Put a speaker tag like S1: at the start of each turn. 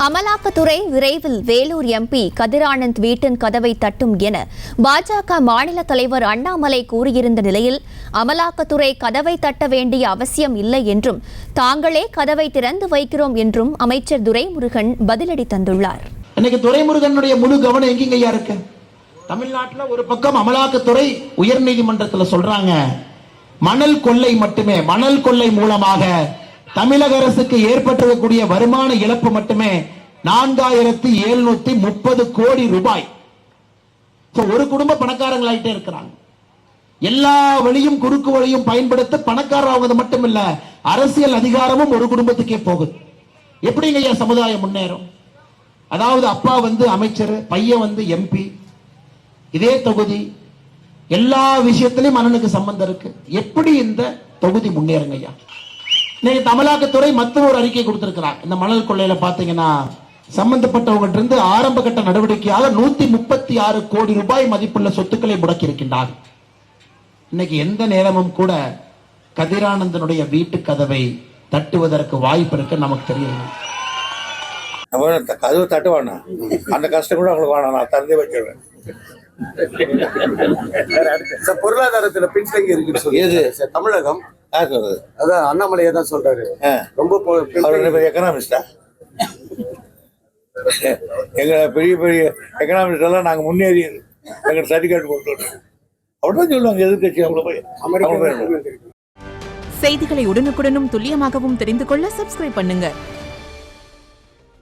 S1: அமலாக்கத்துறை விரைவில் வேலூர் எம்பி கதிர் ஆனந்த் வீட்டின் கதவை தட்டும் என பாஜக மாநில தலைவர் அண்ணாமலை கூறியிருந்த நிலையில் அமலாக்கத்துறை கதவை தட்ட வேண்டிய அவசியம் இல்லை என்றும் தாங்களே கதவை திறந்து வைக்கிறோம் என்றும் அமைச்சர் துரைமுருகன் பதிலடி தந்துள்ளார்.
S2: இன்னைக்கு துரைமுருகனுடைய முழு கவனம் எங்கேயா இருக்கு? தமிழ்நாட்டில் ஒரு பக்கம் அமலாக்கத்துறை உயர்நீதிமன்றத்தில் சொல்றாங்க மணல் கொள்ளை மட்டுமே, மணல் கொள்ளை மூலமாக தமிழக அரசுக்கு ஏற்பட்டிருக்கக்கூடிய வருமான இழப்பு மட்டுமே 4730 கோடி ரூபாய். ஒரு குடும்ப பணக்காரங்களாயிட்டே இருக்கிறாங்க. எல்லா வழியும் குறுக்கு வழியும் பயன்படுத்த பணக்காரராவது மட்டும் இல்ல, அரசியல் அதிகாரமும் ஒரு குடும்பத்துக்கே போகுது. எப்படிங்க ஐயா சமுதாயம் முன்னேறும்? அதாவது அப்பா அமைச்சர், பையன் எம்பி, இதே தொகுதி, எல்லா விஷயத்திலையும் அண்ணனுக்கு சம்பந்தம் இருக்கு. எப்படி இந்த தொகுதி முன்னேறுங்க ஐயா? இன்னைக்கு அமலாக்கத்துறை மற்றொரு ஒரு அறிக்கை கொடுத்திருக்கிறார். இந்த மணல் கொள்ளையில பாத்தீங்கன்னா சம்பந்தப்பட்டவங்க இருந்து ஆரம்ப கட்ட நடவடிக்கையாக 136 கோடி ரூபாய் மதிப்புள்ள சொத்துக்களை முடக்கி இருக்கின்றார். இன்னைக்கு எந்த நேரமும் கூட கதிரானந்தனுடைய வீட்டு கதவை தட்டுவதற்கு வாய்ப்பு இருக்கு நமக்கு தெரியும்.
S3: கதவு தட்டுவானா, அந்த கஷ்டம் கூட அவங்களுக்கு வேணாம், நான் திறந்தே வச்சிருவேன்.
S4: பொருளாதாரத்துல பின்தங்கி இருக்கு தமிழகம். அதான் அண்ணாமலையை தான் சொல்றாரு. ரொம்ப
S3: எக்கனாமிஸ்டா, எங்க பெரிய பெரிய எக்கனாமிஸ்ட் எல்லாம் நாங்க முன்னேறி எங்க சர்டிபிகேட் கொண்டு அவ்வளவுதான் சொல்லுவாங்க எதிர்கட்சி. அவ்வளவு
S5: செய்திகளை உடனுக்குடனும் துல்லியமாகவும் தெரிந்து கொள்ள சப்ஸ்கிரைப் பண்ணுங்க.